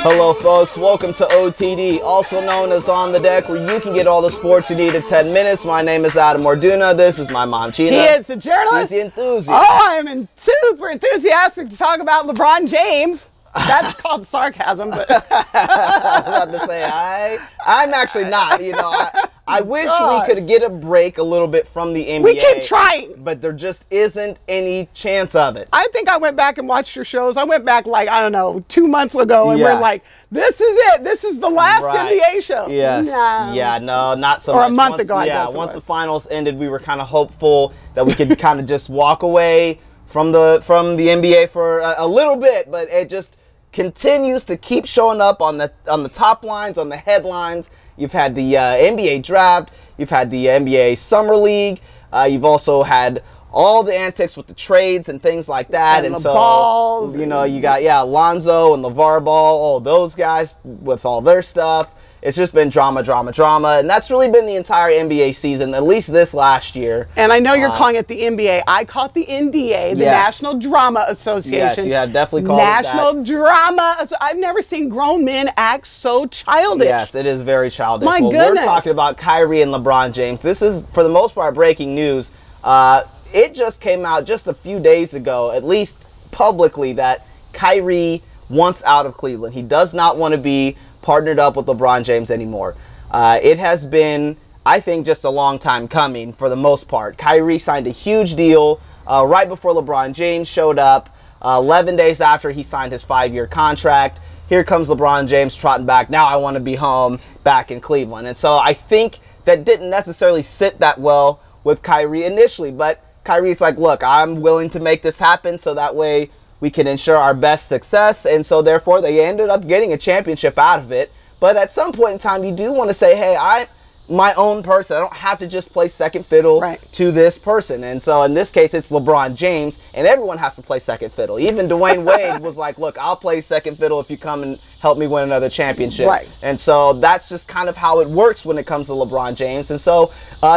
Hello folks, welcome to OTD, also known as On The Deck, where you can get all the sports you need in 10 minutes. My name is Adam Orduna, this is my mom, Gina. He is the journalist. She's the enthusiast. Oh, I am super enthusiastic to talk about LeBron James. That's called sarcasm, but I was about to say, I'm actually not, I wish we could get a break a little bit from the NBA. We keep trying. But there just isn't any chance of it. I think I went back and watched your shows. I went back like, I don't know, 2 months ago, and we're like, this is it. This is the last NBA show. Yes. No. Yeah, no, not so much. Or a month ago, I guess. Yeah, once the finals ended, we were kind of hopeful that we could kind of just walk away from the NBA for a little bit, but it just continues to keep showing up on the top lines, on the headlines. You've had the NBA draft, you've had the NBA Summer League, you've also had all the antics with the trades and things like that. And so, balls, you got, Lonzo and LeVar Ball, all those guys with all their stuff. It's just been drama, drama, drama, and that's really been the entire NBA season, at least this last year. And I know you're calling it the NBA. I call it the NDA, the National Drama Association. Yes, you have definitely called it that. National Drama. I've never seen grown men act so childish. Yes, it is very childish. My goodness. We're talking about Kyrie and LeBron James. This is, for the most part, breaking news. It just came out just a few days ago, at least publicly, that Kyrie wants out of Cleveland. He does not want to be partnered up with LeBron James anymore. It has been, I think, just a long time coming for the most part. Kyrie signed a huge deal right before LeBron James showed up, 11 days after he signed his 5-year contract. Here comes LeBron James trotting back. Now I want to be home back in Cleveland. And so I think that didn't necessarily sit that well with Kyrie initially, but Kyrie's like, look, I'm willing to make this happen so that way we can ensure our best success, and so therefore they ended up getting a championship out of it. But at some point in time, you do want to say, hey, I'm my own person. I don't have to just play second fiddle to this person. And so in this case, it's LeBron James, and everyone has to play second fiddle. Even Dwayne Wade was like, look, I'll play second fiddle if you come and help me win another championship. And so that's just kind of how it works when it comes to LeBron James. And so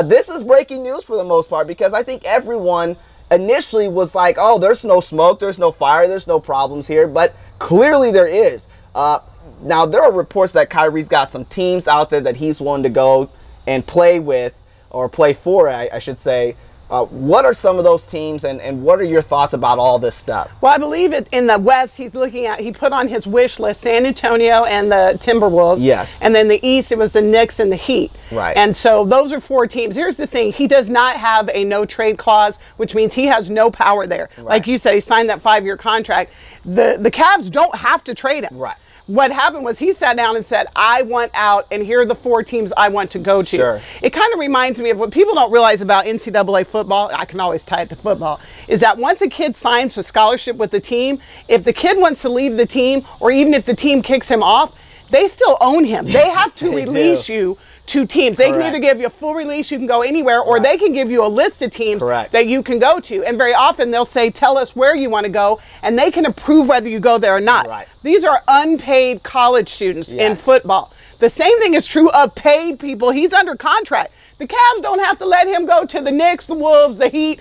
this is breaking news for the most part, because I think everyone initially was like, oh, there's no smoke, there's no fire, there's no problems here, but clearly there is. Now, there are reports that Kyrie's got some teams out there that he's willing to go and play with, or play for, I should say. What are some of those teams, and what are your thoughts about all this stuff? Well, I believe in the West, he's looking at, he put on his wish list San Antonio and the Timberwolves. Yes. And then the East, it was the Knicks and the Heat. Right. And so those are 4 teams. Here's the thing, he does not have a no trade clause, which means he has no power there. Like you said, he signed that 5-year contract. The Cavs don't have to trade him. Right. What happened was he sat down and said, I want out, and here are the 4 teams I want to go to. Sure. It kind of reminds me of what people don't realize about NCAA football. I can always tie it to football. Is that once a kid signs a scholarship with the team, if the kid wants to leave the team, or even if the team kicks him off, they still own him. They have to release you to teams. They can either give you a full release, you can go anywhere, or they can give you a list of teams that you can go to. And very often they'll say, tell us where you want to go, and they can approve whether you go there or not. These are unpaid college students in football. The same thing is true of paid people. He's under contract. The Cavs don't have to let him go to the Knicks, the Wolves, the Heat,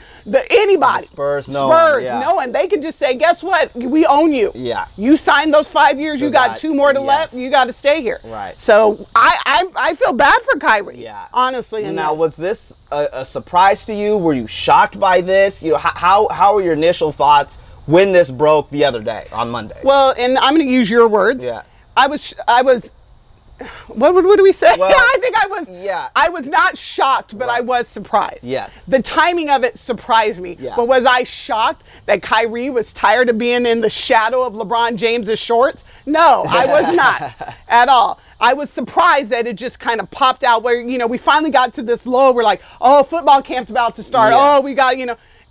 anybody. The Spurs, no one. They can just say, guess what? We own you. Yeah. You signed those 5 years. You got 2 more to left. You got to stay here. Right. So I feel bad for Kyrie. Yeah. Honestly. Now, was this a surprise to you? Were you shocked by this? How were your initial thoughts when this broke the other day on Monday? Well, and I'm going to use your words. Yeah. I was. What do we say? Well, I think I was. Yeah. I was not shocked, but I was surprised. Yes. The timing of it surprised me. Yeah. But was I shocked that Kyrie was tired of being in the shadow of LeBron James's shorts? No, I was not at all. I was surprised that it just kind of popped out where, we finally got to this lull. We're like, oh, football camp's about to start. Yes. Oh, we got,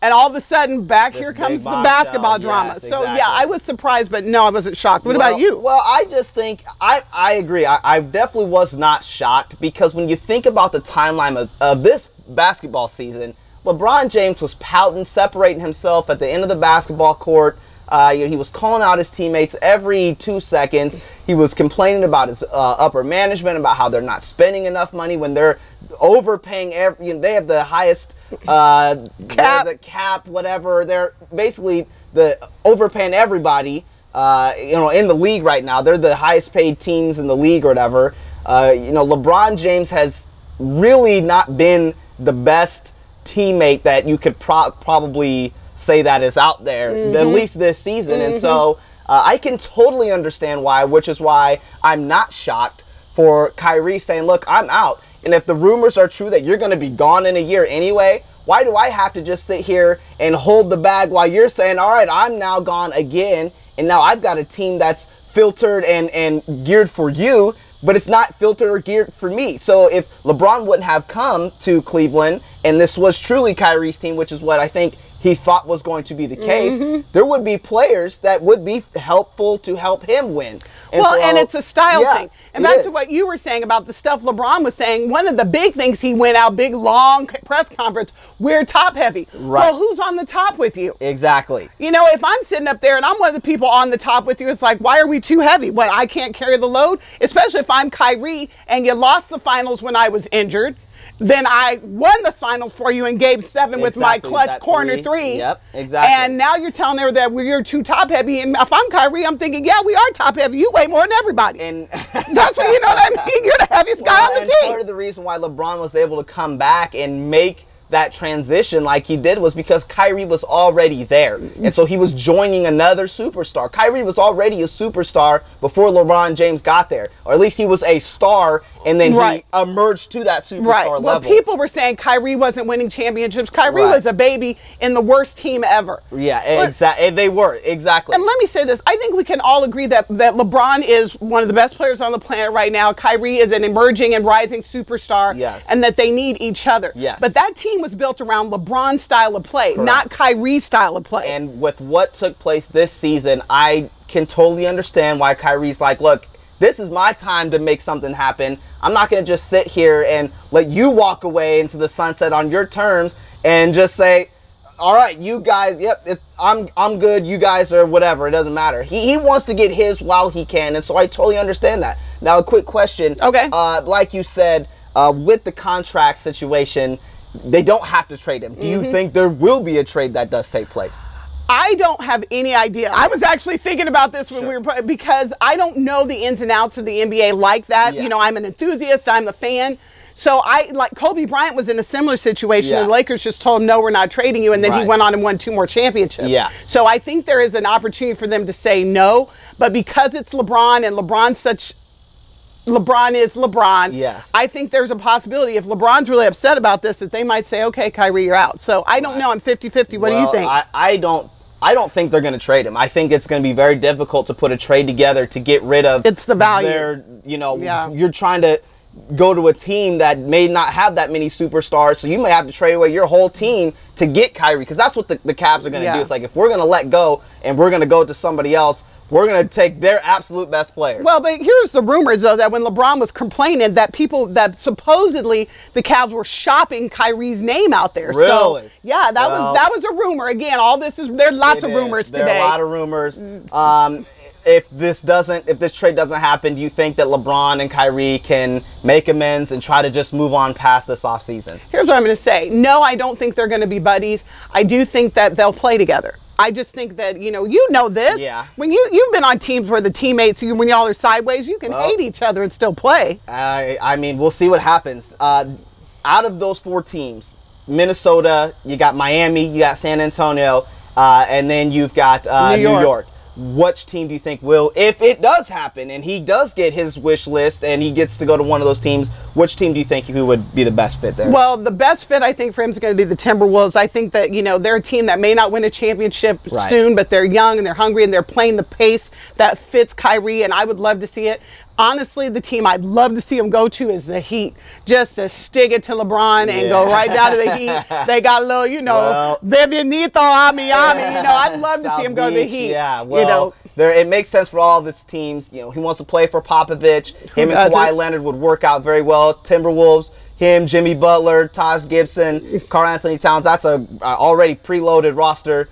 and all of a sudden, here comes the basketball drama. Yes, so, yeah, I was surprised, but no, I wasn't shocked. What about you? Well, I just think, I agree. I definitely was not shocked, because when you think about the timeline of this basketball season, LeBron James was pouting, separating himself at the end of the basketball court. He was calling out his teammates every 2 seconds. He was complaining about his upper management, about how they're not spending enough money when they're overpaying. They have the highest cap, whatever. They're basically overpaying everybody. in the league right now. They're the highest paid teams in the league or whatever. LeBron James has really not been the best teammate that you could probably say that is out there, at least this season. And so I can totally understand why, which is why I'm not shocked for Kyrie saying, look, I'm out. And if the rumors are true that you're going to be gone in a year anyway, why do I have to just sit here and hold the bag while you're saying, all right, I'm now gone again, and now I've got a team that's filtered and geared for you, but it's not filtered or geared for me. So if LeBron wouldn't have come to Cleveland and this was truly Kyrie's team, which is what I think he thought was going to be the case, there would be players that would be helpful to help him win. And it's a style thing. And back to what you were saying about the stuff LeBron was saying, one of the big things he went out, big, long press conference, we're top heavy. Right. Well, who's on the top with you? Exactly. If I'm sitting up there and I'm one of the people on the top with you, it's like, why are we too heavy? What, I can't carry the load? Especially if I'm Kyrie and you lost the finals when I was injured. Then I won the finals for you in Game 7 with my clutch corner three. Yep, exactly. And now you're telling her that we're too top heavy. And if I'm Kyrie, I'm thinking, yeah, we are top heavy. You weigh more than everybody. And that's what, you know what I mean? You're the heaviest guy on the team. Part of the reason why LeBron was able to come back and make that transition like he did was because Kyrie was already there. And so he was joining another superstar. Kyrie was already a superstar before LeBron James got there. Or at least he was a star, and then he emerged to that superstar level. Well, people were saying Kyrie wasn't winning championships. Kyrie was a baby in the worst team ever. Yeah, exactly. They were, exactly. And let me say this. I think we can all agree that LeBron is one of the best players on the planet right now. Kyrie is an emerging and rising superstar. Yes. And that they need each other. Yes. But that team was built around LeBron's style of play, not Kyrie's style of play. And with what took place this season, I can totally understand why Kyrie's like, look, this is my time to make something happen. I'm not going to just sit here and let you walk away into the sunset on your terms and just say, all right, you guys, I'm good. You guys are whatever. It doesn't matter. He wants to get his while he can. And so I totally understand that. Now, a quick question. Okay. Like you said, with the contract situation, they don't have to trade him. Do you think there will be a trade that does take place? I don't have any idea. I was actually thinking about this when we were, because I don't know the ins and outs of the NBA like that. Yeah. I'm an enthusiast. I'm the fan. So like Kobe Bryant was in a similar situation. Yeah. The Lakers just told him, no, we're not trading you. And then he went on and won 2 more championships. Yeah. So I think there is an opportunity for them to say no. But because it's LeBron and LeBron is LeBron. Yes. I think there's a possibility if LeBron's really upset about this that they might say, okay, Kyrie, you're out. So I don't know. I'm 50-50. What do you think? I don't think they're going to trade him. I think it's going to be very difficult to put a trade together to get rid of. It's the value. You're trying to go to a team that may not have that many superstars, so you may have to trade away your whole team to get Kyrie, because that's what the Cavs are going to do. It's like, if we're going to let go and we're going to go to somebody else, we're going to take their absolute best players. Well, but here's the rumors, though, that when LeBron was complaining that supposedly the Cavs were shopping Kyrie's name out there. Really? So, yeah, that was a rumor. Again, all this is, there's lots of rumors today. There are a lot of rumors. If this trade doesn't happen, do you think that LeBron and Kyrie can make amends and try to just move on past this offseason? Here's what I'm going to say. No, I don't think they're going to be buddies. I do think that they'll play together. I just think that, you know this. Yeah. When you've been on teams where the teammates, when y'all are sideways, you can hate each other and still play. I mean, we'll see what happens. Out of those 4 teams, Minnesota, you got Miami, you got San Antonio, and then you've got New York. Which team do you think will, if it does happen and he does get his wish list and he gets to go to one of those teams, which team do you think who would be the best fit there? Well, the best fit I think for him is going to be the Timberwolves. I think that, they're a team that may not win a championship soon, but they're young and they're hungry and they're playing the pace that fits Kyrie, and I would love to see it. Honestly, the team I'd love to see him go to is the Heat. Just to stick it to LeBron and go right down to the Heat. They got a little, Bienvenido a Miami. I'd love to see him go to the Heat. Yeah, well, it makes sense for all of his teams. He wants to play for Popovich. Him and Kawhi Leonard would work out very well. Timberwolves, him, Jimmy Butler, Taj Gibson, Karl Anthony Towns. That's a already preloaded roster.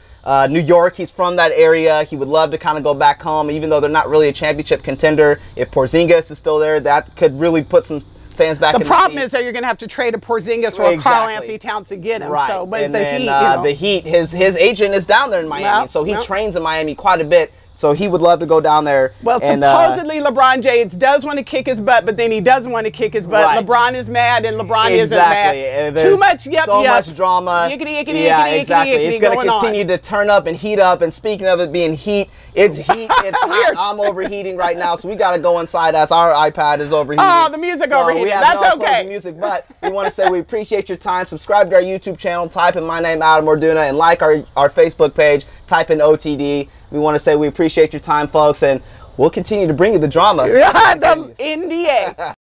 New York, he's from that area. He would love to kind of go back home, even though they're not really a championship contender. If Porzingis is still there, that could really put some fans back in the seat. The problem is that you're going to have to trade a Porzingis or a Karl Anthony Towns to get him. Right. So, but the Heat, his agent is down there in Miami, so he trains in Miami quite a bit. So he would love to go down there. Well, and, supposedly LeBron James does want to kick his butt, but then he doesn't want to kick his butt. Right. LeBron is mad, and LeBron isn't exactly. mad. There's Too much yep, so yep. much drama. Yickety, yickety, yeah, yickety, exactly. yickety, It's going to going continue to turn up and heat up. And speaking of it being heat, it's heat. It's hot. I'm overheating right now, so we got to go inside as our iPad is overheating. Oh, the music overheating. We have That's no okay. closing music, but we want to say we appreciate your time. Subscribe to our YouTube channel. Type in my name, Adam Orduna, and like our Facebook page. Type in OTD. We want to say we appreciate your time, folks, and we'll continue to bring you the drama. The NDA.